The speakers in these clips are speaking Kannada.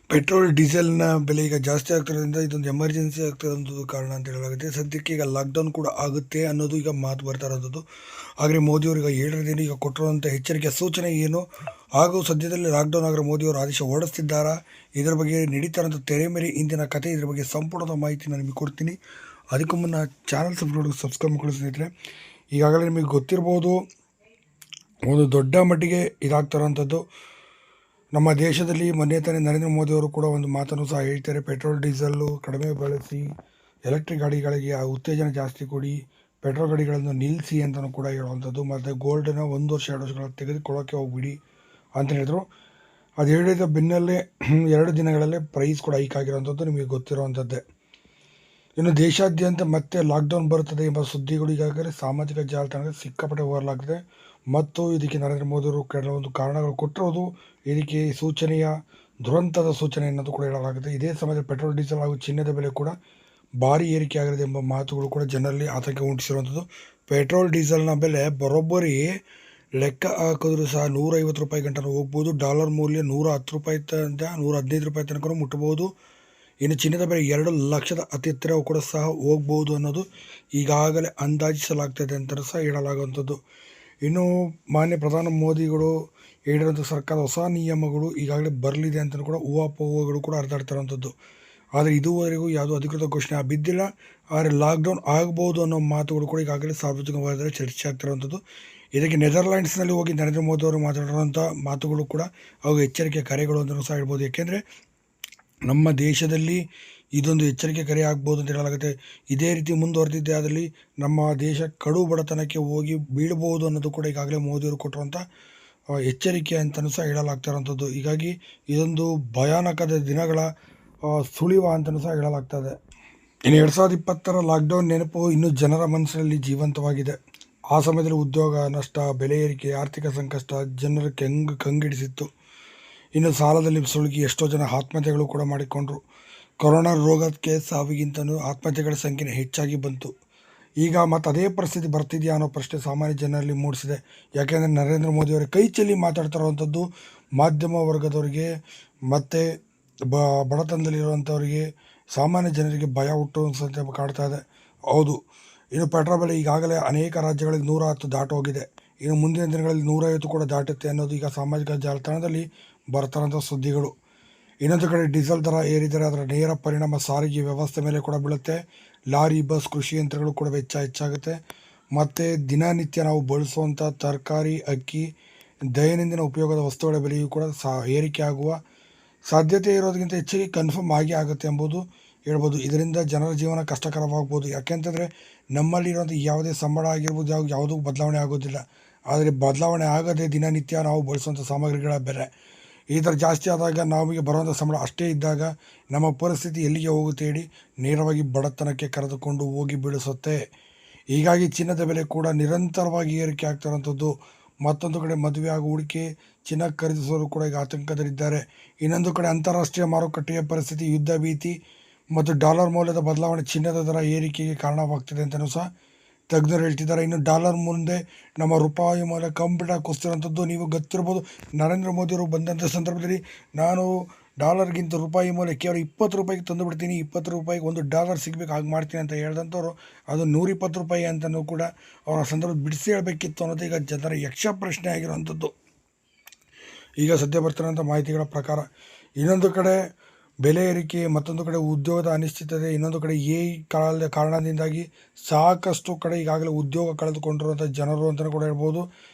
ಪೆಟ್ರೋಲ್ ಡೀಸೆಲ್ನ ಬೆಲೆ ಈಗ ಜಾಸ್ತಿ ಆಗ್ತಿರೋದ್ರಿಂದ ಇದೊಂದು ಎಮರ್ಜೆನ್ಸಿ ಆಗ್ತಿರೋದು ಕಾರಣ ಅಂತ ಹೇಳಲಾಗುತ್ತೆ. ಸದ್ಯಕ್ಕೆ ಈಗ ಲಾಕ್ಡೌನ್ ಕೂಡ ಆಗುತ್ತೆ ಅನ್ನೋದು ಈಗ ಮಾತು ಬರ್ತಾ ಇರೋದು. ಆದರೆ ಮೋದಿಯವರು ಈಗ 7ರ ಈಗ ಕೊಟ್ಟಿರುವಂಥ ಎಚ್ಚರಿಕೆ ಸೂಚನೆ ಏನು, ಹಾಗೂ ಸದ್ಯದಲ್ಲಿ ಲಾಕ್ಡೌನ್ ಆಗಿರೋ ಮೋದಿಯವರು ಆದೇಶ ಹೊರಡಿಸ್ತಿದ್ದಾರಾ, ಇದರ ಬಗ್ಗೆ ನಡೀತಾ ಇರೋಂಥ ತೆರೆಮೇರೆ ಇಂದಿನ ಕಥೆ, ಇದರ ಬಗ್ಗೆ ಸಂಪೂರ್ಣದ ಮಾಹಿತಿ ನಾನು ನಿಮಗೆ ಕೊಡ್ತೀನಿ. ಅದಕ್ಕೂ ಮುನ್ನ ಚಾನಲ್ ಸಬ್ಸ್ಕ್ರೈಬ್ ಮಾಡ್ಕೊಳ್ಳಿ ಸ್ನೇಹಿತರೆ. ಈಗಾಗಲೇ ನಿಮಗೆ ಗೊತ್ತಿರ್ಬೋದು, ಒಂದು ದೊಡ್ಡ ಮಟ್ಟಿಗೆ ಇದಾಗ್ತಿರೋಂಥದ್ದು ನಮ್ಮ ದೇಶದಲ್ಲಿ. ಮೊನ್ನೆ ತಾನೇ ನರೇಂದ್ರ ಮೋದಿಯವರು ಕೂಡ ಒಂದು ಮಾತನ್ನು ಸಹ ಹೇಳ್ತಾರೆ, ಪೆಟ್ರೋಲ್ ಡೀಸೆಲ್ಲು ಕಡಿಮೆ ಬಳಸಿ, ಎಲೆಕ್ಟ್ರಿಕ್ ಗಾಡಿಗಳಿಗೆ ಉತ್ತೇಜನ ಜಾಸ್ತಿ ಕೊಡಿ, ಪೆಟ್ರೋಲ್ ಗಾಡಿಗಳನ್ನು ನಿಲ್ಲಿಸಿ ಅಂತಲೂ ಕೂಡ ಹೇಳುವಂಥದ್ದು. ಮತ್ತು ಗೋಲ್ಡನ್ನು 1 ವರ್ಷ 2 ವರ್ಷಗಳ ತೆಗೆದುಕೊಳ್ಳೋಕ್ಕೆ ಹೋಗ್ಬಿಡಿ ಅಂತ ಹೇಳಿದರು. ಅದು ಹೇಳಿದ ಬೆನ್ನಲ್ಲೇ 2 ದಿನಗಳಲ್ಲೇ ಪ್ರೈಸ್ ಕೂಡ ಹೈಕ್ ಆಗಿರೋವಂಥದ್ದು ನಿಮಗೆ ಗೊತ್ತಿರುವಂಥದ್ದೇ. ಇನ್ನು ದೇಶಾದ್ಯಂತ ಮತ್ತೆ ಲಾಕ್ಡೌನ್ ಬರುತ್ತದೆ ಎಂಬ ಸುದ್ದಿಗಳು ಈಗಾಗಲೇ ಸಾಮಾಜಿಕ ಜಾಲತಾಣದಲ್ಲಿ ಸಿಕ್ಕಾಪಟ್ಟೆ ಹೋರಲಾಗಿದೆ. ಮತ್ತು ಇದಕ್ಕೆ ನರೇಂದ್ರ ಮೋದಿಯವರು ಕೆಲವೊಂದು ಕಾರಣಗಳು ಕೊಟ್ಟಿರೋದು, ಇದಕ್ಕೆ ಸೂಚನೆಯ ದುರಂತದ ಸೂಚನೆ ಅನ್ನೋದು ಕೂಡ ಹೇಳಲಾಗಿದೆ. ಇದೇ ಸಮಯದಲ್ಲಿ ಪೆಟ್ರೋಲ್, ಡೀಸೆಲ್ ಹಾಗೂ ಚಿನ್ನದ ಬೆಲೆ ಕೂಡ ಭಾರಿ ಏರಿಕೆ ಆಗಿದೆ ಎಂಬ ಮಾತುಗಳು ಕೂಡ ಜನರಲ್ಲಿ ಆತಂಕ ಉಂಟಿಸಿರುವಂಥದ್ದು. ಪೆಟ್ರೋಲ್ ಡೀಸೆಲ್ನ ಬೆಲೆ ಬರೋಬ್ಬರಿ ಲೆಕ್ಕ ಹಾಕಿದ್ರು ಸಹ 150 ರೂಪಾಯಿ ಗಂಟೆ ಹೋಗ್ಬೋದು. ಡಾಲರ್ ಮೌಲ್ಯ 110 ರೂಪಾಯಿಯಿಂದ 115 ರೂಪಾಯಿ ತನಕ ಮುಟ್ಟಬಹುದು. ಇನ್ನು ಚಿನ್ನದ ಬೆಲೆ 2 ಲಕ್ಷದ ಹತ್ತಿರ ಕೂಡ ಸಹ ಹೋಗ್ಬೋದು ಅನ್ನೋದು ಈಗಾಗಲೇ ಅಂದಾಜಿಸಲಾಗ್ತದೆ ಅಂತ ಸಹ ಹೇಳಲಾಗುವಂಥದ್ದು. ಇನ್ನು ಮಾನ್ಯ ಪ್ರಧಾನಿ ಮೋದಿಗಳು ಹೇಳಿರೋಂಥ ಸರ್ಕಾರದ ಹೊಸ ನಿಯಮಗಳು ಈಗಾಗಲೇ ಬರಲಿದೆ ಅಂತಲೂ ಕೂಡ ಊಹಾಪೋಹಗಳು ಕೂಡ ಹರಿದಾಡ್ತಿರೋವಂಥದ್ದು. ಆದರೆ ಇದುವರೆಗೂ ಯಾವುದೂ ಅಧಿಕೃತ ಘೋಷಣೆ ಬಿದ್ದಿಲ್ಲ. ಆದರೆ ಲಾಕ್ಡೌನ್ ಆಗ್ಬೋದು ಅನ್ನೋ ಮಾತುಗಳು ಕೂಡ ಈಗಾಗಲೇ ಸಾರ್ವಜನಿಕ ವಲಯದಲ್ಲಿ ಚರ್ಚೆ ಆಗ್ತಿರುವಂಥದ್ದು. ಇದಕ್ಕೆ ನೆದರ್ಲ್ಯಾಂಡ್ಸ್ನಲ್ಲಿ ಹೋಗಿ ನರೇಂದ್ರ ಮೋದಿ ಅವರು ಮಾತಾಡಿರೋಂಥ ಮಾತುಗಳು ಕೂಡ ಅವು ಎಚ್ಚರಿಕೆ ಕರೆಗಳು ಅಂತಲೂ ಸಹ ಹೇಳ್ಬೋದು. ಏಕೆಂದರೆ ನಮ್ಮ ದೇಶದಲ್ಲಿ ಇದೊಂದು ಎಚ್ಚರಿಕೆ ಕರೆ ಆಗ್ಬೋದು ಅಂತ ಹೇಳಲಾಗುತ್ತೆ. ಇದೇ ರೀತಿ ಮುಂದುವರೆದಿದ್ದೇ ಆದಲ್ಲಿ ನಮ್ಮ ದೇಶ ಕಡು ಬಡತನಕ್ಕೆ ಹೋಗಿ ಬೀಳ್ಬೋದು ಅನ್ನೋದು ಕೂಡ ಈಗಾಗಲೇ ಮೋದಿಯವರು ಕೊಟ್ಟಿರುವಂಥ ಎಚ್ಚರಿಕೆ ಅಂತಲೂ ಸಹ ಹೇಳಲಾಗ್ತಾ ಇರೋವಂಥದ್ದು. ಹೀಗಾಗಿ ಇದೊಂದು ಭಯಾನಕದ ದಿನಗಳ ಸುಳಿವ ಅಂತಲೂ ಸಹ ಹೇಳಲಾಗ್ತದೆ. ಇನ್ನು 2020ರ ಲಾಕ್ಡೌನ್ ನೆನಪು ಇನ್ನೂ ಜನರ ಮನಸ್ಸಿನಲ್ಲಿ ಜೀವಂತವಾಗಿದೆ. ಆ ಸಮಯದಲ್ಲಿ ಉದ್ಯೋಗ ನಷ್ಟ, ಬೆಲೆ ಏರಿಕೆ, ಆರ್ಥಿಕ ಸಂಕಷ್ಟ ಜನರಿಗೆ ಕಂಗೆಡಿಸಿತ್ತು. ಇನ್ನು ಸಾಲದಲ್ಲಿ ಸುಳುಗಿ ಎಷ್ಟೋ ಜನ ಆತ್ಮಹತ್ಯೆಗಳು ಕೂಡ ಮಾಡಿಕೊಂಡ್ರು. ಕೊರೋನಾ ರೋಗಕ್ಕೆ ಸಾವಿಗಿಂತಲೂ ಆತ್ಮಹತ್ಯೆಗಳ ಸಂಖ್ಯೆ ಹೆಚ್ಚಾಗಿ ಬಂತು. ಈಗ ಮತ್ತು ಅದೇ ಪರಿಸ್ಥಿತಿ ಬರ್ತಿದೆಯಾ ಅನ್ನೋ ಪ್ರಶ್ನೆ ಸಾಮಾನ್ಯ ಜನರಲ್ಲಿ ಮೂಡಿಸಿದೆ. ಯಾಕೆಂದರೆ ನರೇಂದ್ರ ಮೋದಿಯವರ ಕೈ ಚೆಲ್ಲಿ ಮಾತಾಡ್ತಾ ಇರುವಂಥದ್ದು ಮಾಧ್ಯಮ ವರ್ಗದವರಿಗೆ ಮತ್ತು ಬಡತನದಲ್ಲಿರುವಂಥವರಿಗೆ, ಸಾಮಾನ್ಯ ಜನರಿಗೆ ಭಯ ಹುಟ್ಟುವಂತೆ ಕಾಡ್ತಾ ಇದೆ. ಹೌದು, ಇನ್ನು ಪೆಟ್ರೋಲ್ ಬೆಲೆ ಈಗಾಗಲೇ ಅನೇಕ ರಾಜ್ಯಗಳಲ್ಲಿ 110 ದಾಟೋಗಿದೆ. ಇನ್ನು ಮುಂದಿನ ದಿನಗಳಲ್ಲಿ 150 ಕೂಡ ದಾಟುತ್ತೆ ಅನ್ನೋದು ಈಗ ಸಾಮಾಜಿಕ ಜಾಲತಾಣದಲ್ಲಿ ಬರ್ತಾರಂಥ ಸುದ್ದಿಗಳು. ಇನ್ನೊಂದು ಕಡೆ ಡೀಸೆಲ್ ದರ ಏರಿದರೆ ಅದರ ನೇರ ಪರಿಣಾಮ ಸಾರಿಗೆ ವ್ಯವಸ್ಥೆ ಮೇಲೆ ಕೂಡ ಬೀಳುತ್ತೆ. ಲಾರಿ, ಬಸ್, ಕೃಷಿ ಯಂತ್ರಗಳು ಕೂಡ ವೆಚ್ಚ ಹೆಚ್ಚಾಗುತ್ತೆ. ಮತ್ತು ದಿನನಿತ್ಯ ನಾವು ಬಳಸುವಂಥ ತರಕಾರಿ, ಅಕ್ಕಿ, ದೈನಂದಿನ ಉಪಯೋಗದ ವಸ್ತುಗಳ ಬೆಲೆಯೂ ಕೂಡ ಏರಿಕೆ ಆಗುವ ಸಾಧ್ಯತೆ ಇರೋದಕ್ಕಿಂತ ಹೆಚ್ಚಿಗೆ ಕನ್ಫರ್ಮ್ ಆಗುತ್ತೆ ಎಂಬುದು ಹೇಳ್ಬೋದು. ಇದರಿಂದ ಜನರ ಜೀವನ ಕಷ್ಟಕರವಾಗ್ಬೋದು. ಯಾಕೆಂತಂದರೆ ನಮ್ಮಲ್ಲಿರುವಂಥ ಯಾವುದೇ ಸಂಬಳ ಆಗಿರ್ಬೋದು ಯಾವುದೂ ಬದಲಾವಣೆ ಆಗೋದಿಲ್ಲ. ಆದರೆ ಬದಲಾವಣೆ ಆಗದೆ ದಿನನಿತ್ಯ ನಾವು ಬಳಸುವಂಥ ಸಾಮಗ್ರಿಗಳ ಬೆಲೆ ಈ ಥರ ಜಾಸ್ತಿ ಆದಾಗ ನಮಗೆ ಬರುವಂಥ ಸಂಬಳ ಅಷ್ಟೇ ಇದ್ದಾಗ ನಮ್ಮ ಪರಿಸ್ಥಿತಿ ಎಲ್ಲಿಗೆ ಹೋಗುತ್ತೆ ಹೇಳಿ, ನೇರವಾಗಿ ಬಡತನಕ್ಕೆ ಕರೆದುಕೊಂಡು ಹೋಗಿ ಬೀಳಿಸುತ್ತೆ. ಹೀಗಾಗಿ ಚಿನ್ನದ ಬೆಲೆ ಕೂಡ ನಿರಂತರವಾಗಿ ಏರಿಕೆ ಆಗ್ತಿರೋಂಥದ್ದು. ಮತ್ತೊಂದು ಕಡೆ ಮದುವೆ ಹಾಗೂ ಹೂಡಿಕೆ, ಚಿನ್ನ ಖರೀದಿಸೋರು ಕೂಡ ಈಗ ಆತಂಕದಲ್ಲಿದ್ದಾರೆ. ಇನ್ನೊಂದು ಕಡೆ ಅಂತಾರಾಷ್ಟ್ರೀಯ ಮಾರುಕಟ್ಟೆಯ ಪರಿಸ್ಥಿತಿ, ಯುದ್ಧ ಭೀತಿ ಮತ್ತು ಡಾಲರ್ ಮೌಲ್ಯದ ಬದಲಾವಣೆ ಚಿನ್ನದ ದರ ಏರಿಕೆಗೆ ಕಾರಣವಾಗ್ತಿದೆ ಅಂತಲೂ ಸಹ ತಜ್ಞರು ಹೇಳ್ತಿದ್ದಾರೆ. ಇನ್ನು ಡಾಲರ್ ಮುಂದೆ ನಮ್ಮ ರೂಪಾಯಿ ಮೌಲ್ಯ ಕಂಪ್ಲೀಟಾಗಿ ಕುಸಿತಿರೋಂಥದ್ದು ನೀವು ಗೊತ್ತಿರ್ಬೋದು. ನರೇಂದ್ರ ಮೋದಿಯವರು ಬಂದಂಥ ಸಂದರ್ಭದಲ್ಲಿ ನಾನು ಡಾಲರ್ಗಿಂತ ರೂಪಾಯಿ ಮೌಲ್ಯ ಕೇವಲ 20 ರೂಪಾಯಿಗೆ ತಂದು ಬಿಡ್ತೀನಿ, 20 ರೂಪಾಯಿಗೆ $1 ಸಿಗಬೇಕು, ಹಾಗೆ ಮಾಡ್ತೀನಿ ಅಂತ ಹೇಳಿದಂಥವ್ರು ಅದು 120 ರೂಪಾಯಿ ಅಂತಲೂ ಕೂಡ ಅವರ ಸಂದರ್ಭ ಬಿಡಿಸಿ ಹೇಳಬೇಕಿತ್ತು ಅನ್ನೋದು ಈಗ ಜನರ ಯಕ್ಷ ಪ್ರಶ್ನೆ ಆಗಿರುವಂಥದ್ದು. ಈಗ ಸದ್ಯ ಬರ್ತಿರೋಂಥ ಮಾಹಿತಿಗಳ ಪ್ರಕಾರ ಇನ್ನೊಂದು ಕಡೆ ಬೆಲೆ ಏರಿಕೆ, ಮತ್ತೊಂದು ಕಡೆ ಉದ್ಯೋಗದ ಅನಿಶ್ಚಿತತೆ, ಇನ್ನೊಂದು ಕಡೆ ಈ ಕಾರಣದಿಂದಾಗಿ ಸಾಕಷ್ಟು ಕಡೆ ಈಗಾಗಲೇ ಉದ್ಯೋಗ ಕಳೆದುಕೊಂಡಿರುವಂಥ ಜನರು ಅಂತಲೂ ಕೂಡ ಹೇಳ್ಬೋದು.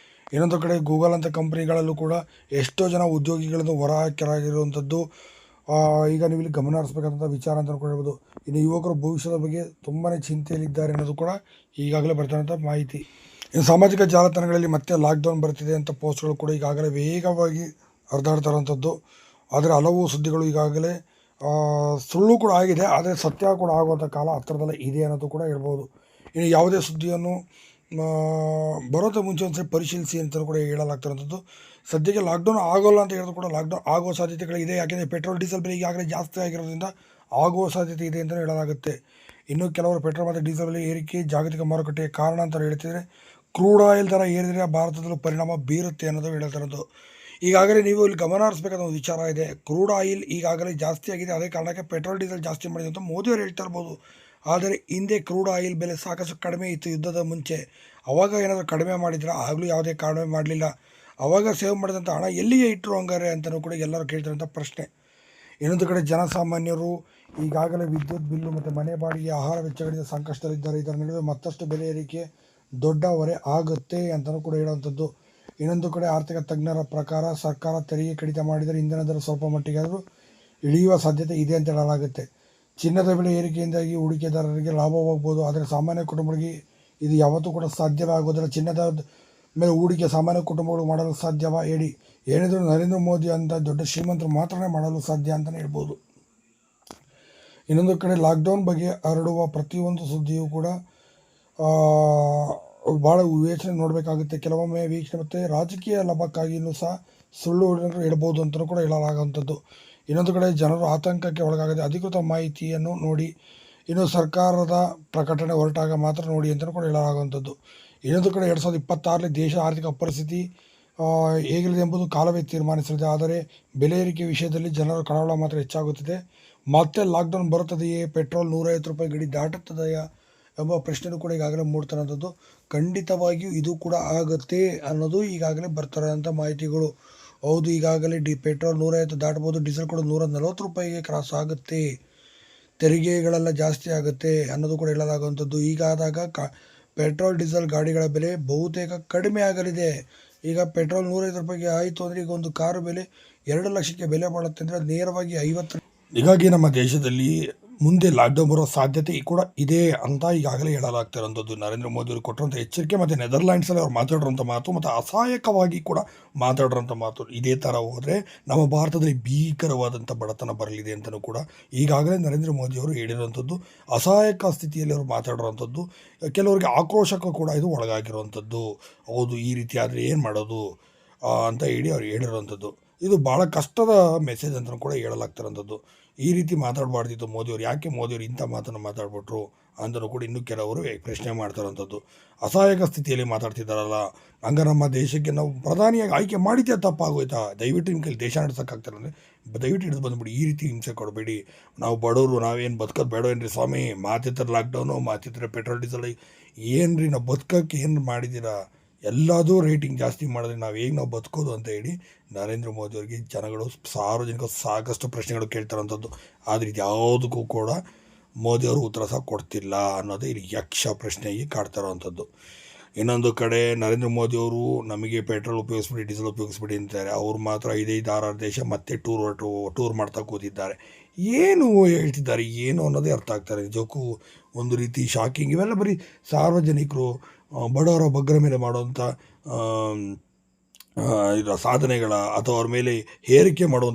ಇನ್ನೊಂದು ಕಡೆ ಗೂಗಲ್ ಅಂಥ ಕಂಪ್ನಿಗಳಲ್ಲೂ ಕೂಡ ಎಷ್ಟೋ ಜನ ಉದ್ಯೋಗಿಗಳನ್ನು ಹೊರಹಾಕಲಾಗಿರುವಂಥದ್ದು ಈಗ ನೀವು ಇಲ್ಲಿ ಗಮನ ಹರಿಸಬೇಕಾದಂಥ ವಿಚಾರ ಅಂತಲೂ ಕೂಡ ಹೇಳ್ಬೋದು. ಇನ್ನು ಯುವಕರು ಭವಿಷ್ಯದ ಬಗ್ಗೆ ತುಂಬಾ ಚಿಂತೆಯಲ್ಲಿದ್ದಾರೆ ಅನ್ನೋದು ಕೂಡ ಈಗಾಗಲೇ ಬರ್ತಿರೋಂಥ ಮಾಹಿತಿ. ಇನ್ನು ಸಾಮಾಜಿಕ ಜಾಲತಾಣಗಳಲ್ಲಿ ಮತ್ತೆ ಲಾಕ್ಡೌನ್ ಬರ್ತಿದೆ ಅಂತ ಪೋಸ್ಟ್ಗಳು ಕೂಡ ಈಗಾಗಲೇ ವೇಗವಾಗಿ ಹರಿದಾಡ್ತಾ ಇರೋವಂಥದ್ದು. ಆದರೆ ಹಲವು ಸುದ್ದಿಗಳು ಈಗಾಗಲೇ ಸುಳ್ಳು ಕೂಡ ಆಗಿದೆ, ಆದರೆ ಸತ್ಯ ಕೂಡ ಆಗುವಂಥ ಕಾಲ ಹತ್ತಿರದಲ್ಲೇ ಇದೆ ಅನ್ನೋದು ಕೂಡ ಹೇಳ್ಬೋದು. ಇನ್ನು ಯಾವುದೇ ಸುದ್ದಿಯನ್ನು ಬರೋದ ಮುಂಚೆ ಒಂದ್ಸರಿ ಪರಿಶೀಲಿಸಿ ಅಂತಲೂ ಕೂಡ ಹೇಳಲಾಗ್ತಿರೋಂಥದ್ದು. ಸದ್ಯಕ್ಕೆ ಲಾಕ್ಡೌನ್ ಆಗೋಲ್ಲ ಅಂತ ಹೇಳಿದ್ರು ಕೂಡ ಲಾಕ್ಡೌನ್ ಆಗುವ ಸಾಧ್ಯತೆಗಳಿದೆ. ಯಾಕೆಂದರೆ ಪೆಟ್ರೋಲ್, ಡೀಸೆಲ್ ಬೆಲೆ ಈಗಾಗಲೇ ಜಾಸ್ತಿ ಆಗಿರೋದ್ರಿಂದ ಆಗುವ ಸಾಧ್ಯತೆ ಇದೆ ಅಂತಲೂ ಹೇಳಲಾಗುತ್ತೆ. ಇನ್ನು ಕೆಲವರು ಪೆಟ್ರೋಲ್ ಮತ್ತು ಡೀಸೆಲ್ ಬೆಲೆ ಏರಿಕೆ ಜಾಗತಿಕ ಮಾರುಕಟ್ಟೆಯ ಕಾರಣ ಅಂತ ಹೇಳ್ತಿದ್ದಾರೆ. ಕ್ರೂಡ್ ಆಯಿಲ್ ದರ ಏರಿದರೆ ಭಾರತದಲ್ಲೂ ಪರಿಣಾಮ ಬೀರುತ್ತೆ ಅನ್ನೋದು ಹೇಳ್ತಿರೋದು. ಈಗಾಗಲೇ ನೀವು ಇಲ್ಲಿ ಗಮನ ಹರಿಸಬೇಕಾದ ಒಂದು ವಿಚಾರ ಇದೆ. ಕ್ರೂಡ್ ಆಯಿಲ್ ಈಗಾಗಲೇ ಜಾಸ್ತಿ ಆಗಿದೆ, ಅದೇ ಕಾರಣಕ್ಕೆ ಪೆಟ್ರೋಲ್ ಡೀಸೆಲ್ ಜಾಸ್ತಿ ಮಾಡಿದೆ ಅಂತ ಮೋದಿಯವರು ಹೇಳ್ತಾ ಇರ್ಬೋದು. ಆದರೆ ಹಿಂದೆ ಕ್ರೂಡ್ ಆಯಿಲ್ ಬೆಲೆ ಸಾಕಷ್ಟು ಕಡಿಮೆ ಇತ್ತು ಯುದ್ಧದ ಮುಂಚೆ. ಅವಾಗ ಏನಾದರೂ ಕಡಿಮೆ ಮಾಡಿದ್ರೆ ಆಗಲೂ ಯಾವುದೇ ಕಡಿಮೆ ಮಾಡಲಿಲ್ಲ. ಅವಾಗ ಸೇವ್ ಮಾಡಿದಂಥ ಹಣ ಎಲ್ಲಿಗೆ ಇಟ್ಟರು ಹಂಗಾರೆ ಅಂತಲೂ ಕೂಡ ಎಲ್ಲರೂ ಕೇಳ್ತಿರೋಂಥ ಪ್ರಶ್ನೆ. ಇನ್ನೊಂದು ಕಡೆ ಜನಸಾಮಾನ್ಯರು ಈಗಾಗಲೇ ವಿದ್ಯುತ್ ಬಿಲ್ಲು ಮತ್ತು ಮನೆ ಬಾಡಿಗೆ, ಆಹಾರ ವೆಚ್ಚಗಳಿಂದ ಸಂಕಷ್ಟದಲ್ಲಿದ್ದಾರೆ. ಇದರ ನಡುವೆ ಮತ್ತಷ್ಟು ಬೆಲೆ ಏರಿಕೆ ದೊಡ್ಡ ಹೊರೆ ಆಗುತ್ತೆ ಅಂತಲೂ ಕೂಡ ಹೇಳುವಂಥದ್ದು. ಇನ್ನೊಂದು ಕಡೆ ಆರ್ಥಿಕ ತಜ್ಞರ ಪ್ರಕಾರ ಸರ್ಕಾರ ತೆರಿಗೆ ಕಡಿತ ಮಾಡಿದರೆ ಇಂಧನ ದರ ಸ್ವಲ್ಪ ಮಟ್ಟಿಗಾದರೂ ಇಳಿಯುವ ಸಾಧ್ಯತೆ ಇದೆ ಅಂತ ಹೇಳಲಾಗುತ್ತೆ. ಚಿನ್ನದ ಬೆಲೆ ಏರಿಕೆಯಿಂದಾಗಿ ಹೂಡಿಕೆದಾರರಿಗೆ ಲಾಭವಾಗ್ಬೋದು, ಆದರೆ ಸಾಮಾನ್ಯ ಕುಟುಂಬಗಳಿಗೆ ಇದು ಯಾವತ್ತೂ ಕೂಡ ಸಾಧ್ಯವೇ ಆಗೋದಿಲ್ಲ. ಚಿನ್ನದ ಮೇಲೆ ಹೂಡಿಕೆ ಸಾಮಾನ್ಯ ಕುಟುಂಬಗಳು ಮಾಡಲು ಸಾಧ್ಯವಾ ಹೇಳಿ? ಏನಿದ್ರು ನರೇಂದ್ರ ಮೋದಿ ಅಂತ ದೊಡ್ಡ ಶ್ರೀಮಂತರು ಮಾತ್ರನೇ ಮಾಡಲು ಸಾಧ್ಯ ಅಂತಲೇ ಹೇಳ್ಬೋದು. ಇನ್ನೊಂದು ಕಡೆ ಲಾಕ್ಡೌನ್ ಬಗ್ಗೆ ಹರಡುವ ಪ್ರತಿಯೊಂದು ಸುದ್ದಿಯೂ ಕೂಡ ಭಾಳ ವಿವೇಚನೆ ನೋಡಬೇಕಾಗುತ್ತೆ. ಕೆಲವೊಮ್ಮೆ ವೀಕ್ಷಣೆ ಮತ್ತು ರಾಜಕೀಯ ಲಾಭಕ್ಕಾಗಿಯೂ ಸಹ ಸುಳ್ಳು ಹೇಳ್ಬೋದು ಅಂತಲೂ ಕೂಡ ಹೇಳಲಾಗುವಂಥದ್ದು. ಇನ್ನೊಂದು ಕಡೆ ಜನರು ಆತಂಕಕ್ಕೆ ಒಳಗಾಗದೆ ಅಧಿಕೃತ ಮಾಹಿತಿಯನ್ನು ನೋಡಿ, ಇನ್ನು ಸರ್ಕಾರದ ಪ್ರಕಟಣೆ ಹೊರಟಾಗ ಮಾತ್ರ ನೋಡಿ ಅಂತಲೂ ಕೂಡ ಹೇಳಲಾಗುವಂಥದ್ದು. ಇನ್ನೊಂದು ಕಡೆ 2026ರಲ್ಲಿ ದೇಶ ಆರ್ಥಿಕ ಪರಿಸ್ಥಿತಿ ಹೇಗಿರಲಿದೆ ಎಂಬುದು ಕಾಲವೇ ತೀರ್ಮಾನಿಸಲಿದೆ. ಆದರೆ ಬೆಲೆ ಏರಿಕೆ ವಿಷಯದಲ್ಲಿ ಜನರ ಕಳವಳ ಮಾತ್ರ ಹೆಚ್ಚಾಗುತ್ತಿದೆ. ಮತ್ತೆ ಲಾಕ್ಡೌನ್ ಬರುತ್ತದೆಯೇ? ಪೆಟ್ರೋಲ್ 150 ರೂಪಾಯಿ ಗಡಿ ದಾಟುತ್ತದೆಯಾ ಎಂಬ ಪ್ರಶ್ನೆಯೂ ಕೂಡ ಈಗಾಗಲೇ ಮೂಡ್ತಿರೋಂಥದ್ದು. ಖಂಡಿತವಾಗಿಯೂ ಇದು ಕೂಡ ಆಗುತ್ತೆ ಅನ್ನೋದು ಈಗಾಗಲೇ ಬರ್ತಿರೋಂಥ ಮಾಹಿತಿಗಳು. ಹೌದು, ಈಗಾಗಲೇ ಪೆಟ್ರೋಲ್ 150 ದಾಟ್ಬೋದು, ಡೀಸೆಲ್ ಕೂಡ 140 ರೂಪಾಯಿಗೆ ಕ್ರಾಸ್ ಆಗುತ್ತೆ, ತೆರಿಗೆಗಳೆಲ್ಲ ಜಾಸ್ತಿ ಆಗುತ್ತೆ ಅನ್ನೋದು ಕೂಡ ಹೇಳಲಾಗುವಂಥದ್ದು. ಹೀಗಾದಾಗ ಪೆಟ್ರೋಲ್ ಡೀಸೆಲ್ ಗಾಡಿಗಳ ಬೆಲೆ ಬಹುತೇಕ ಕಡಿಮೆ ಆಗಲಿದೆ. ಈಗ ಪೆಟ್ರೋಲ್ 150 ರೂಪಾಯಿಗೆ ಆಯಿತು ಅಂದರೆ ಈಗ ಒಂದು ಕಾರು ಬೆಲೆ 2 ಲಕ್ಷಕ್ಕೆ ಬೆಲೆ ಬಾಳುತ್ತೆ ಅಂದರೆ ನೇರವಾಗಿ 50. ಹೀಗಾಗಿ ನಮ್ಮ ದೇಶದಲ್ಲಿ ಮುಂದೆ ಲಾಕ್ಡೌನ್ ಬರೋ ಸಾಧ್ಯತೆ ಕೂಡ ಇದೆ ಅಂತ ಈಗಾಗಲೇ ಹೇಳಲಾಗ್ತಿರೋಂಥದ್ದು. ನರೇಂದ್ರ ಮೋದಿ ಅವರು ಕೊಟ್ಟಿರೋಂಥ ಎಚ್ಚರಿಕೆ ಮತ್ತು ನೆದರ್ಲ್ಯಾಂಡ್ಸಲ್ಲಿ ಅವ್ರು ಮಾತಾಡಿರೋಂಥ ಮಾತು ಮತ್ತು ಅಸಹಾಯಕವಾಗಿ ಕೂಡ ಮಾತಾಡಿರೋಂಥ ಮಾತು ಇದೇ ಥರ ಹೋದರೆ ನಮ್ಮ ಭಾರತದಲ್ಲಿ ಭೀಕರವಾದಂಥ ಬಡತನ ಬರಲಿದೆ ಅಂತಲೂ ಕೂಡ ಈಗಾಗಲೇ ನರೇಂದ್ರ ಮೋದಿ ಅವರು ಹೇಳಿರುವಂಥದ್ದು. ಅಸಹಾಯಕ ಸ್ಥಿತಿಯಲ್ಲಿ ಅವರು ಮಾತಾಡಿರೋಂಥದ್ದು. ಕೆಲವರಿಗೆ ಆಕ್ರೋಶಕ್ಕೂ ಕೂಡ ಇದು ಒಳಗಾಗಿರುವಂಥದ್ದು. ಹೌದು, ಈ ರೀತಿ ಆದರೆ ಏನು ಮಾಡೋದು ಅಂತ ಹೇಳಿ ಅವ್ರು ಹೇಳಿರುವಂಥದ್ದು. ಇದು ಭಾಳ ಕಷ್ಟದ ಮೆಸೇಜ್ ಅಂತಲೂ ಕೂಡ ಹೇಳಲಾಗ್ತಿರೋಂಥದ್ದು. ಈ ರೀತಿ ಮಾತಾಡಬಾರ್ದಿತ್ತು ಮೋದಿಯವರು. ಯಾಕೆ ಮೋದಿಯವರು ಇಂಥ ಮಾತನ್ನು ಮಾತಾಡ್ಬಿಟ್ರು ಅಂತಲೂ ಕೂಡ ಇನ್ನೂ ಕೆಲವರು ಪ್ರಶ್ನೆ ಮಾಡ್ತಾರಂಥದ್ದು. ಅಸಹಾಯಕ ಸ್ಥಿತಿಯಲ್ಲಿ ಮಾತಾಡ್ತಿದ್ದಾರಲ್ಲ, ಹಂಗೆ ನಮ್ಮ ದೇಶಕ್ಕೆ ನಾವು ಪ್ರಧಾನಿಯಾಗಿ ಆಯ್ಕೆ ಮಾಡಿದ್ದೇ ತಪ್ಪಾಗೋಯ್ತಾ? ದಯವಿಟ್ಟು ನಿಮ್ಮ ಕೈಲಿ ದೇಶ ನಡೆಸೋಕ್ಕಾಗ್ತಾರೆ ಅಂದರೆ ದಯವಿಟ್ಟು ಹಿಡಿದು ಬಂದುಬಿಡಿ. ಈ ರೀತಿ ಹಿಂಸೆ ಕೊಡಬೇಡಿ. ನಾವು ಬಡವರು, ನಾವೇನು ಬದುಕೋದು ಬೇಡವೇನ್ರಿ ಸ್ವಾಮಿ? ಮಾತಿದ್ರೆ ಲಾಕ್ಡೌನು, ಮಾತಿದ್ರೆ ಪೆಟ್ರೋಲ್ ಡೀಸೆಲ್, ಏನು ರೀ ನಾವು ಬದುಕೋಕ್ಕೆ ಏನು ಮಾಡಿದ್ದೀರಾ? ಎಲ್ಲದೂ ರೇಟಿಂಗ್ ಜಾಸ್ತಿ ಮಾಡಿದ್ರೆ ನಾವು ಬದುಕೋದು ಅಂತ ಹೇಳಿ ನರೇಂದ್ರ ಮೋದಿಯವರಿಗೆ ಜನಗಳು, ಸಾರ್ವಜನಿಕ ಸಾಕಷ್ಟು ಪ್ರಶ್ನೆಗಳು ಕೇಳ್ತಾರಂಥದ್ದು. ಆದರೆ ಇದು ಯಾವುದಕ್ಕೂ ಕೂಡ ಮೋದಿಯವರು ಉತ್ತರ ಸಹ ಕೊಡ್ತಿಲ್ಲ ಅನ್ನೋದೇ ಇಲ್ಲಿ ಯಕ್ಷ ಪ್ರಶ್ನೆಗೆ ಕಾಡ್ತಾ ಇರೋವಂಥದ್ದು. ಇನ್ನೊಂದು ಕಡೆ ನರೇಂದ್ರ ಮೋದಿಯವರು ನಮಗೆ ಪೆಟ್ರೋಲ್ ಉಪಯೋಗಿಸ್ಬಿಡಿ, ಡೀಸೆಲ್ ಉಪಯೋಗಿಸ್ಬಿಡಿ ಅಂತಾರೆ. ಅವ್ರು ಮಾತ್ರ 5-6 ದೇಶ ಮತ್ತೆ ಟೂರ್ ಮಾಡ್ತಾ ಕೂತಿದ್ದಾರೆ. ಏನು ಹೇಳ್ತಿದ್ದಾರೆ ಏನು ಅನ್ನೋದೇ ಅರ್ಥ ಆಗ್ತಾರೆ. ನಿಜಕ್ಕೂ ಒಂದು ರೀತಿ ಶಾಕಿಂಗ್. ಇವೆಲ್ಲ ಬರೀ ಸಾರ್ವಜನಿಕರು, ಬಡವರ ಬಗ್ಗರ ಮೇಲೆ ಮಾಡುವಂಥ ಸಾಧನೆಗಳ ಅಥವಾ ಅವ್ರ ಮೇಲೆ ಹೇರಿಕೆ ಮಾಡುವಂಥ